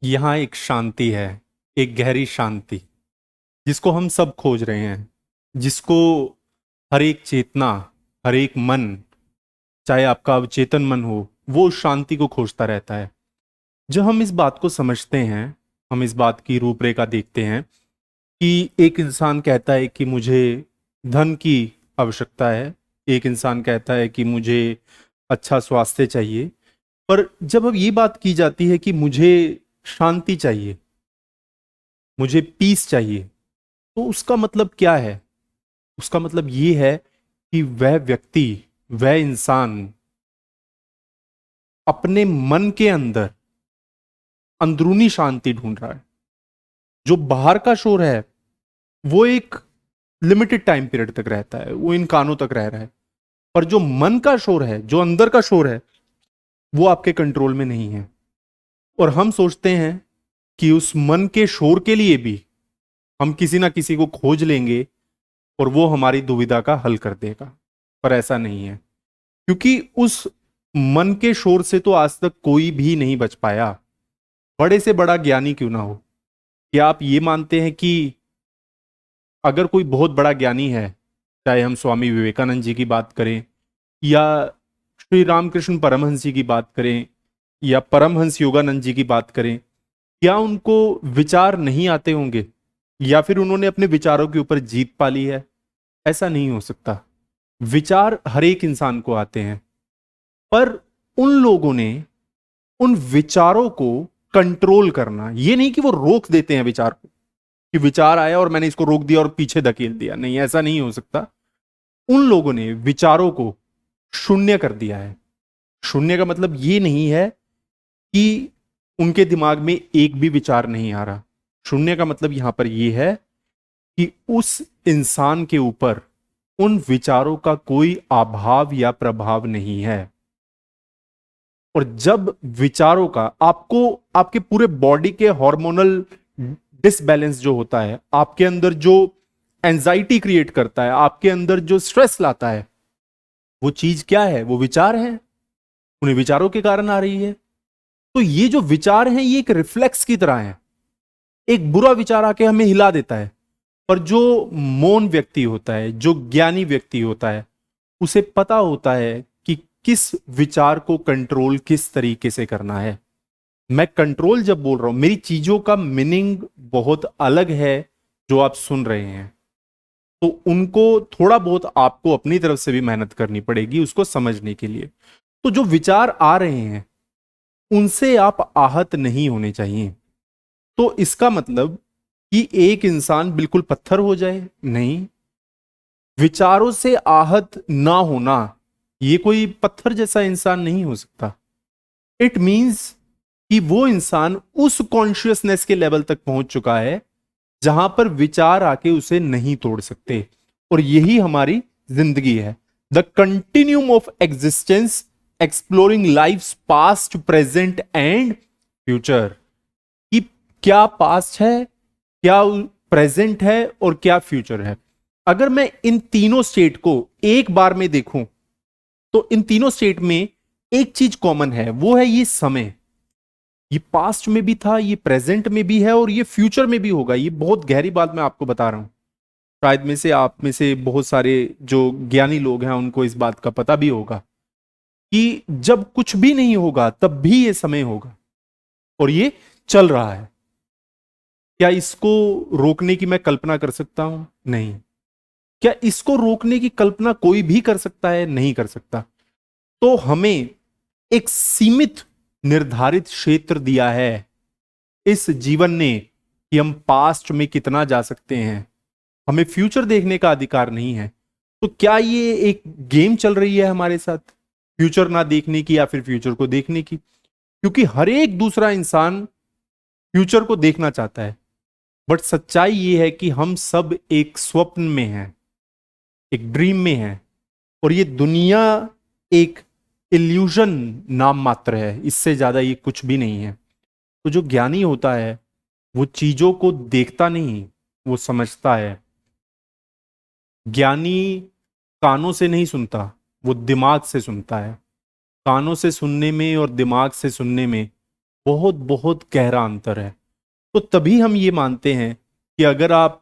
यहाँ एक शांति है, एक गहरी शांति जिसको हम सब खोज रहे हैं, जिसको हर एक चेतना, हर एक मन, चाहे आपका अवचेतन मन हो, वो उस शांति को खोजता रहता है। जब हम इस बात को समझते हैं, हम इस बात की रूपरेखा देखते हैं कि एक इंसान कहता है कि मुझे धन की आवश्यकता है, एक इंसान कहता है कि मुझे अच्छा स्वास्थ्य चाहिए, पर जब अब ये बात की जाती है कि मुझे शांति चाहिए, मुझे पीस चाहिए, तो उसका मतलब क्या है? उसका मतलब ये है कि वह व्यक्ति, वह इंसान अपने मन के अंदर अंदरूनी शांति ढूंढ रहा है। जो बाहर का शोर है वो एक लिमिटेड टाइम पीरियड तक रहता है, वो इन कानों तक रह रहा है, पर जो मन का शोर है, जो अंदर का शोर है, वो आपके कंट्रोल में नहीं है। और हम सोचते हैं कि उस मन के शोर के लिए भी हम किसी ना किसी को खोज लेंगे और वो हमारी दुविधा का हल कर देगा, पर ऐसा नहीं है। क्योंकि उस मन के शोर से तो आज तक कोई भी नहीं बच पाया, बड़े से बड़ा ज्ञानी क्यों ना हो। क्या आप ये मानते हैं कि अगर कोई बहुत बड़ा ज्ञानी है, चाहे हम स्वामी विवेकानंद जी की बात करें या श्री रामकृष्ण परमहंस जी की बात करें या परमहंस योगानंद जी की बात करें, क्या उनको विचार नहीं आते होंगे या फिर उन्होंने अपने विचारों के ऊपर जीत पा ली है? ऐसा नहीं हो सकता। विचार हर एक इंसान को आते हैं, पर उन लोगों ने उन विचारों को कंट्रोल करना, ये नहीं कि वो रोक देते हैं विचार को, कि विचार आया और मैंने इसको रोक दिया और पीछे धकेल दिया, नहीं, ऐसा नहीं हो सकता। उन लोगों ने विचारों को शून्य कर दिया है। शून्य का मतलब ये नहीं है कि उनके दिमाग में एक भी विचार नहीं आ रहा। शून्य का मतलब यहां पर यह है कि उस इंसान के ऊपर उन विचारों का कोई अभाव या प्रभाव नहीं है। और जब विचारों का आपको, आपके पूरे बॉडी के हार्मोनल डिसबैलेंस जो होता है, आपके अंदर जो एंजाइटी क्रिएट करता है, आपके अंदर जो स्ट्रेस लाता है, वो चीज क्या है? वो विचार है। उन्हें विचारों के कारण आ रही है। तो ये जो विचार हैं ये एक रिफ्लेक्स की तरह है। एक बुरा विचार आके हमें हिला देता है, पर जो मौन व्यक्ति होता है, जो ज्ञानी व्यक्ति होता है, उसे पता होता है कि किस विचार को कंट्रोल किस तरीके से करना है। मैं कंट्रोल जब बोल रहा हूं, मेरी चीजों का मीनिंग बहुत अलग है जो आप सुन रहे हैं, तो उनको थोड़ा बहुत आपको अपनी तरफ से भी मेहनत करनी पड़ेगी उसको समझने के लिए। तो जो विचार आ रहे हैं उनसे आप आहत नहीं होने चाहिए। तो इसका मतलब कि एक इंसान बिल्कुल पत्थर हो जाए, नहीं। विचारों से आहत ना होना, ये कोई पत्थर जैसा इंसान नहीं हो सकता। इट मींस कि वो इंसान उस कॉन्शियसनेस के लेवल तक पहुंच चुका है जहां पर विचार आके उसे नहीं तोड़ सकते। और यही हमारी जिंदगी है। The continuum of existence, exploring life past, present and future. कि क्या पास्ट है, क्या प्रेजेंट है और क्या फ्यूचर है। अगर मैं इन तीनों स्टेट को एक बार में देखूं, तो इन तीनों स्टेट में एक चीज कॉमन है, वो है ये समय। ये पास्ट में भी था, ये प्रेजेंट में भी है और ये फ्यूचर में भी होगा। ये बहुत गहरी बात मैं आपको बता रहा हूं। शायद में से आप में से बहुत सारे जो ज्ञानी लोग हैं उनको इस बात का पता भी होगा कि जब कुछ भी नहीं होगा तब भी ये समय होगा और ये चल रहा है। क्या इसको रोकने की मैं कल्पना कर सकता हूं? नहीं। क्या इसको रोकने की कल्पना कोई भी कर सकता है? नहीं कर सकता। तो हमें एक सीमित निर्धारित क्षेत्र दिया है इस जीवन ने कि हम पास्ट में कितना जा सकते हैं। हमें फ्यूचर देखने का अधिकार नहीं है। तो क्या ये एक गेम चल रही है हमारे साथ, फ्यूचर ना देखने की या फिर फ्यूचर को देखने की? क्योंकि हर एक दूसरा इंसान फ्यूचर को देखना चाहता है, बट सच्चाई ये है कि हम सब एक स्वप्न में हैं, एक ड्रीम में हैं। और ये दुनिया एक इल्यूजन नाम मात्र है, इससे ज्यादा ये कुछ भी नहीं है। तो जो ज्ञानी होता है वो चीजों को देखता नहीं, वो समझता है। ज्ञानी कानों से नहीं सुनता, वो दिमाग से सुनता है। कानों से सुनने में और दिमाग से सुनने में बहुत बहुत गहरा अंतर है। तो तभी हम ये मानते हैं कि अगर आप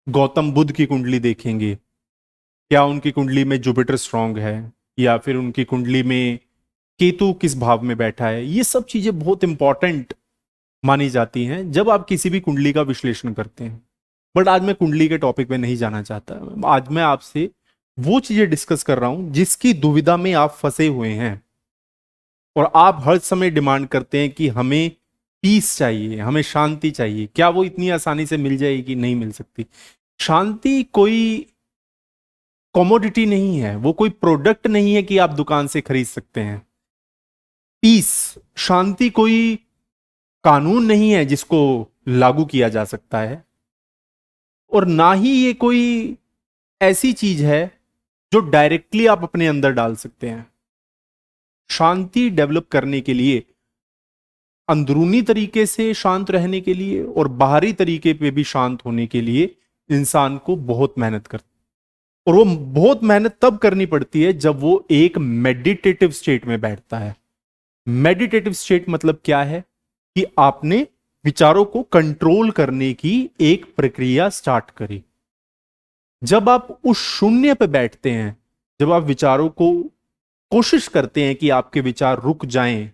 गौतम बुद्ध की कुंडली देखेंगे, क्या उनकी कुंडली में जुपिटर स्ट्रांग है, या फिर उनकी कुंडली में केतु किस भाव में बैठा है, ये सब चीजें बहुत इंपॉर्टेंट मानी जाती हैं जब आप किसी भी कुंडली का विश्लेषण करते हैं। बट आज मैं कुंडली के टॉपिक में नहीं जाना चाहता। आज मैं आपसे वो चीजें डिस्कस कर रहा हूं जिसकी दुविधा में आप फंसे हुए हैं और आप हर समय डिमांड करते हैं कि हमें पीस चाहिए, हमें शांति चाहिए। क्या वो इतनी आसानी से मिल जाएगी? नहीं मिल सकती। शांति कोई कमोडिटी नहीं है, वो कोई प्रोडक्ट नहीं है कि आप दुकान से खरीद सकते हैं। पीस, शांति कोई कानून नहीं है जिसको लागू किया जा सकता है, और ना ही ये कोई ऐसी चीज है जो डायरेक्टली आप अपने अंदर डाल सकते हैं। शांति डेवलप करने के लिए, अंदरूनी तरीके से शांत रहने के लिए और बाहरी तरीके पे भी शांत होने के लिए इंसान को बहुत मेहनत करती है। और वो बहुत मेहनत तब करनी पड़ती है जब वो एक मेडिटेटिव स्टेट में बैठता है। मेडिटेटिव स्टेट मतलब क्या है? कि आपने विचारों को कंट्रोल करने की एक प्रक्रिया स्टार्ट करी। जब आप उस शून्य पे बैठते हैं, जब आप विचारों को कोशिश करते हैं कि आपके विचार रुक जाएं,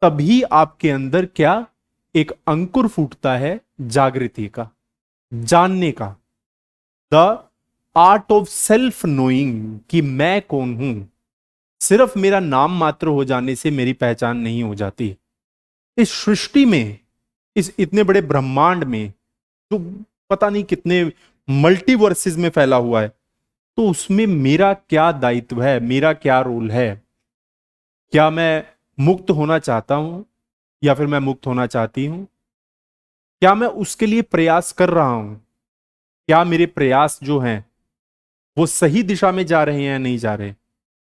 तभी आपके अंदर क्या एक अंकुर फूटता है जागृति का, जानने का। The art of self knowing, कि मैं कौन हूं। सिर्फ मेरा नाम मात्र हो जाने से मेरी पहचान नहीं हो जाती। इस सृष्टि में, इस इतने बड़े ब्रह्मांड में जो पता नहीं कितने मल्टीवर्सेस में फैला हुआ है, तो उसमें मेरा क्या दायित्व है, मेरा क्या रोल है? क्या मैं मुक्त होना चाहता हूं या फिर मैं मुक्त होना चाहती हूं? क्या मैं उसके लिए प्रयास कर रहा हूं? क्या मेरे प्रयास जो हैं वो सही दिशा में जा रहे हैं या नहीं जा रहे?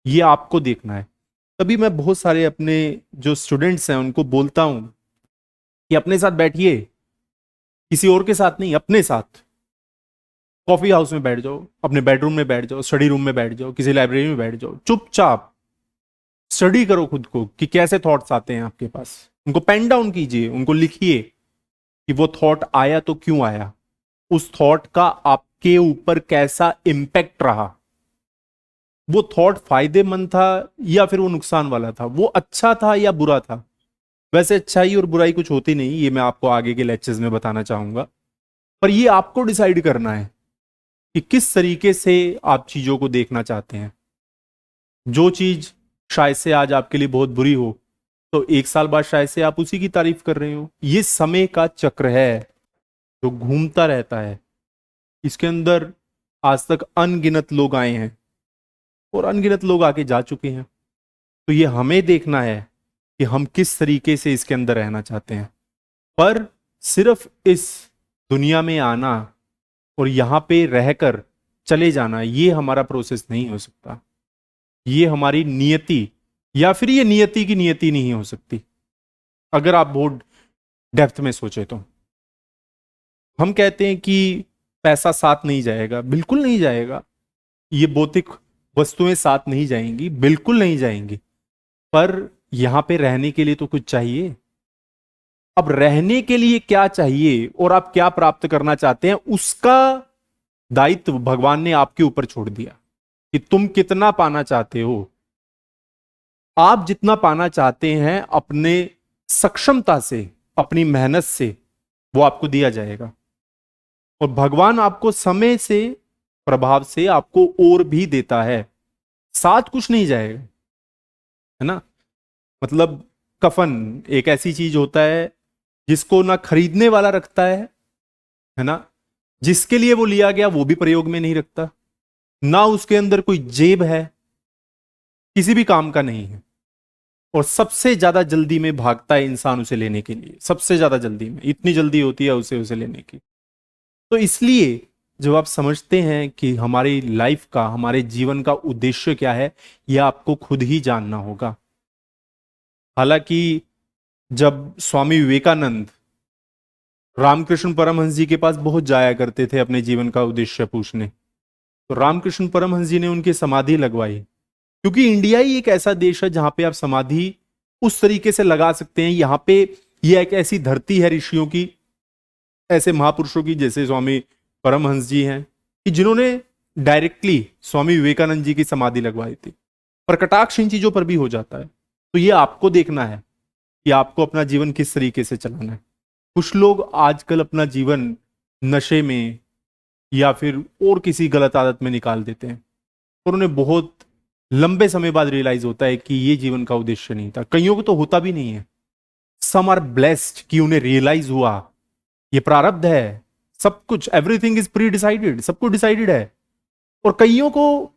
ये आपको देखना है। तभी मैं बहुत सारे अपने जो स्टूडेंट्स हैं उनको बोलता हूं कि अपने साथ बैठिए, किसी और के साथ नहीं, अपने साथ। कॉफी हाउस में बैठ जाओ, अपने बेडरूम में बैठ जाओ, स्टडी रूम में बैठ जाओ, किसी लाइब्रेरी में बैठ जाओ, चुपचाप स्टडी करो खुद को कि कैसे थॉट्स आते हैं आपके पास। उनको पेन डाउन कीजिए, उनको लिखिए कि वो थॉट आया तो क्यों आया, उस थॉट का आपके ऊपर कैसा इंपैक्ट रहा, वो थॉट फायदेमंद था या फिर वो नुकसान वाला था, वो अच्छा था या बुरा था। वैसे अच्छाई और बुराई कुछ होती नहीं, ये मैं आपको आगे के लेक्चर्स में बताना चाहूंगा। पर ये आपको डिसाइड करना है कि किस तरीके से आप चीजों को देखना चाहते हैं। जो चीज शायद से आज आपके लिए बहुत बुरी हो, तो एक साल बाद शायद से आप उसी की तारीफ कर रहे हो। ये समय का चक्र है जो घूमता रहता है। इसके अंदर आज तक अनगिनत लोग आए हैं और अनगिनत लोग आके जा चुके हैं। तो ये हमें देखना है कि हम किस तरीके से इसके अंदर रहना चाहते हैं। पर सिर्फ इस दुनिया में आना और यहां पे रहकर चले जाना, ये हमारा प्रोसेस नहीं हो सकता। ये हमारी नियति, या फिर ये नियति की नियति नहीं हो सकती। अगर आप बहुत डेप्थ में सोचे तो हम कहते हैं कि पैसा साथ नहीं जाएगा। बिल्कुल नहीं जाएगा। ये भौतिक वस्तुएं साथ नहीं जाएंगी, बिल्कुल नहीं जाएंगी। पर यहां पे रहने के लिए तो कुछ चाहिए। अब रहने के लिए क्या चाहिए और आप क्या प्राप्त करना चाहते हैं, उसका दायित्व भगवान ने आपके ऊपर छोड़ दिया कि तुम कितना पाना चाहते हो। आप जितना पाना चाहते हैं अपने सक्षमता से, अपनी मेहनत से, वो आपको दिया जाएगा। और भगवान आपको समय से, प्रभाव से आपको और भी देता है, साथ कुछ नहीं जाएगा, है ना। मतलब कफन एक ऐसी चीज होता है जिसको ना खरीदने वाला रखता है ना। जिसके लिए वो लिया गया वो भी प्रयोग में नहीं रखता, ना उसके अंदर कोई जेब है, किसी भी काम का नहीं है। और सबसे ज्यादा जल्दी में भागता है इंसान उसे लेने के लिए, सबसे ज्यादा जल्दी में, इतनी जल्दी होती है उसे लेने की। तो इसलिए जब आप समझते हैं कि हमारी लाइफ का, हमारे जीवन का उद्देश्य क्या है, यह आपको खुद ही जानना होगा। हालांकि जब स्वामी विवेकानंद रामकृष्ण परमहंस जी के पास बहुत जाया करते थे अपने जीवन का उद्देश्य पूछने, तो रामकृष्ण परमहंस जी ने उनकी समाधि लगवाई। क्योंकि इंडिया ही एक ऐसा देश है जहां पे आप समाधि उस तरीके से लगा सकते हैं। यहाँ पे ये एक ऐसी धरती है ऋषियों की, ऐसे महापुरुषों की, जैसे स्वामी परमहंस जी हैं, कि जिन्होंने डायरेक्टली स्वामी विवेकानंद जी की समाधि लगवाई थी। पर कटाक्ष इन चीजों पर भी हो जाता है। तो ये आपको देखना है कि आपको अपना जीवन किस तरीके से चलाना है। कुछ लोग आजकल अपना जीवन नशे में या फिर और किसी गलत आदत में निकाल देते हैं, और उन्हें बहुत लंबे समय बाद रियलाइज होता है कि ये जीवन का उद्देश्य नहीं था। कईयों को तो होता भी नहीं है। सम आर ब्लेस्ड कि उन्हें रियलाइज हुआ ये प्रारब्ध है, सब कुछ, एवरीथिंग इज प्री डिसाइडेड, सब कुछ डिसाइडेड है। और कईयों को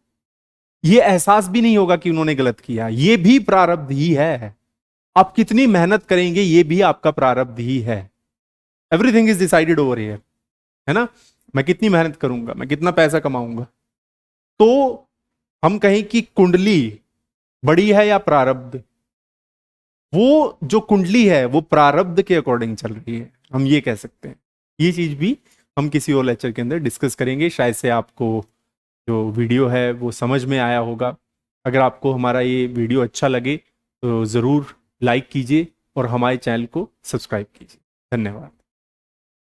ये एहसास भी नहीं होगा कि उन्होंने गलत किया, ये भी प्रारब्ध ही है। आप कितनी मेहनत करेंगे ये भी आपका प्रारब्ध ही है। Everything is decided over here, है ना। मैं कितनी मेहनत करूंगा, मैं कितना पैसा कमाऊंगा। तो हम कहें कि कुंडली बड़ी है या प्रारब्ध, वो जो कुंडली है वो प्रारब्ध के अकॉर्डिंग चल रही है, हम ये कह सकते हैं। ये चीज भी हम किसी और लेक्चर के अंदर डिस्कस करेंगे। शायद से आपको जो वीडियो है वो समझ में आया होगा। अगर आपको हमारा ये वीडियो अच्छा लगे तो ज़रूर लाइक कीजिए और हमारे चैनल को सब्सक्राइब कीजिए। धन्यवाद।